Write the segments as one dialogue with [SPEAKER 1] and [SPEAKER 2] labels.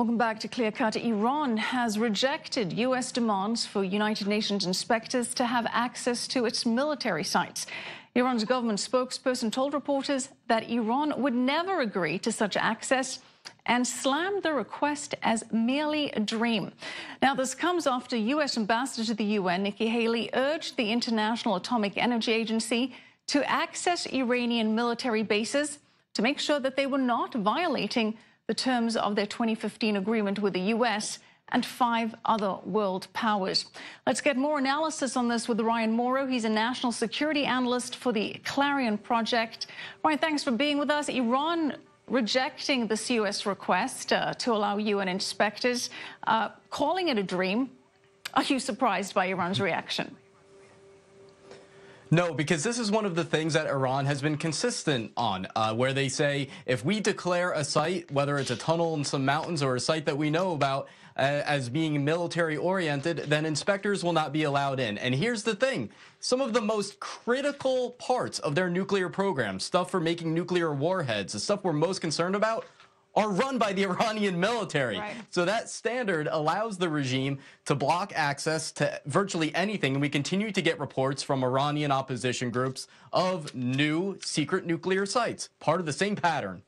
[SPEAKER 1] Welcome back to Clear Cut. Iran has rejected U.S. demands for United Nations inspectors to have access to its military sites. Iran's government spokesperson told reporters that Iran would never agree to such access and slammed the request as merely a dream. Now, this comes after U.S. Ambassador to the UN, Nikki Haley, urged the International Atomic Energy Agency to access Iranian military bases to make sure that they were not violating the terms of their 2015 agreement with the U.S. and 5 other world powers. Let's get more analysis on this with Ryan Mauro. He's a national security analyst for the Clarion Project. Ryan, thanks for being with us. Iran rejecting this U.S. request to allow UN inspectors, calling it a dream. Are you surprised by Iran's reaction?
[SPEAKER 2] No, because this is one of the things that Iran has been consistent on, where they say if we declare a site, whether it's a tunnel in some mountains or a site that we know about as being military-oriented, then inspectors will not be allowed in. And here's the thing. Some of the most critical parts of their nuclear program, stuff for making nuclear warheads, the stuff we're most concerned about, are run by the Iranian military. Right. So that standard allows the regime to block access to virtually anything. And we continue to get reports from Iranian opposition groups of new secret nuclear sites, part of the same pattern.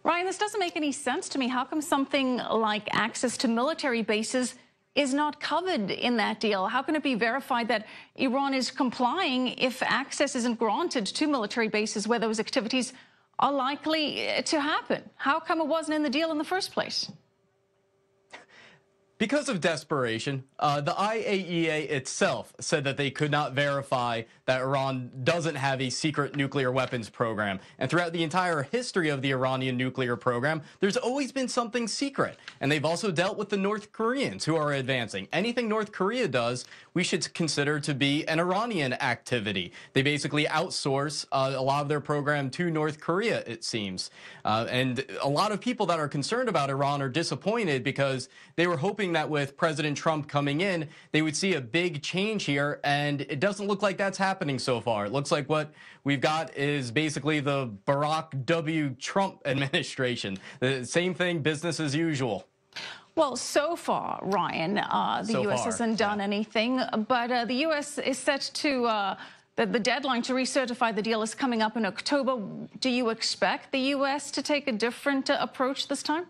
[SPEAKER 1] Ryan, this doesn't make any sense to me. How come something like access to military bases is not covered in that deal? How can it be verified that Iran is complying if access isn't granted to military bases where those activities are likely to happen? How come it wasn't in the deal in the first place?
[SPEAKER 2] Because of desperation, the IAEA itself said that they could not verify that Iran doesn't have a secret nuclear weapons program. And throughout the entire history of the Iranian nuclear program, there's always been something secret. And they've also dealt with the North Koreans who are advancing. Anything North Korea does, we should consider to be an Iranian activity. They basically outsource a lot of their program to North Korea, it seems. And a lot of people that are concerned about Iran are disappointed because they were hoping that with President Trump coming in, they would see a big change here, and it doesn't look like that's happening so far. It looks like what we've got is basically the Barack W. Trump administration. The same thing, business as usual.
[SPEAKER 1] Well, so far, Ryan, the U.S. hasn't done anything, but the U.S. is set to the deadline to recertify the deal is coming up in October. Do you expect the U.S. to take a different approach this time?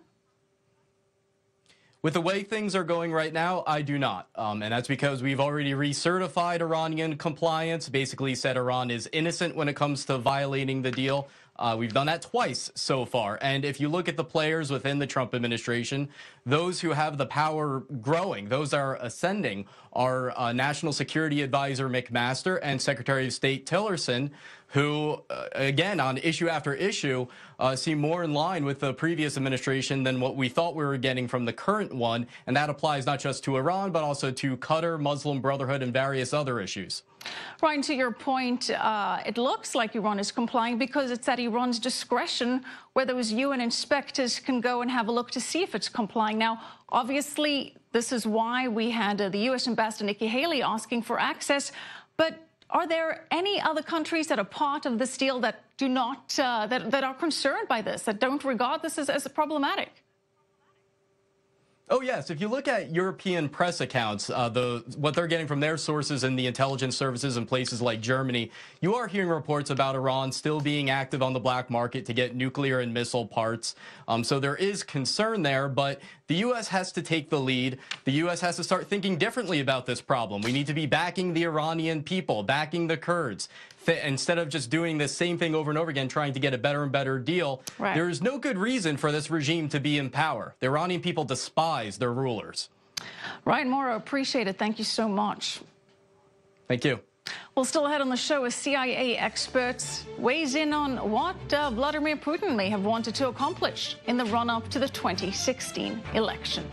[SPEAKER 2] With the way things are going right now, I do not. And that's because we've already recertified Iranian compliance, basically said Iran is innocent when it comes to violating the deal. We've done that twice so far. And if you look at the players within the Trump administration, those who have the power growing, those are ascending, are National Security Advisor McMaster and Secretary of State Tillerson, who, again, on issue after issue, seem more in line with the previous administration than what we thought we were getting from the current one. And that applies not just to Iran, but also to Qatar, Muslim Brotherhood, and various other issues.
[SPEAKER 1] Ryan, to your point, it looks like Iran is complying because it's at Iran's discretion where those UN inspectors can go and have a look to see if it's complying. Now, obviously, this is why we had the U.S. Ambassador Nikki Haley asking for access. But are there any other countries that are part of this deal that do not, that are concerned by this, that don't regard this as problematic?
[SPEAKER 2] Oh, yes. If you look at European press accounts, what they're getting from their sources in the intelligence services in places like Germany, you are hearing reports about Iran still being active on the black market to get nuclear and missile parts. So there is concern there, but the U.S. has to take the lead. The U.S. has to start thinking differently about this problem. We need to be backing the Iranian people, backing the Kurds. Instead of just doing the same thing over and over again, trying to get a better and better deal, right. There is no good reason for this regime to be in power. The Iranian people despise their rulers.
[SPEAKER 1] Ryan Mauro, appreciate it. Thank you so much.
[SPEAKER 2] Thank you.
[SPEAKER 1] Well, still ahead on the show, a CIA expert weighs in on what Vladimir Putin may have wanted to accomplish in the run-up to the 2016 election.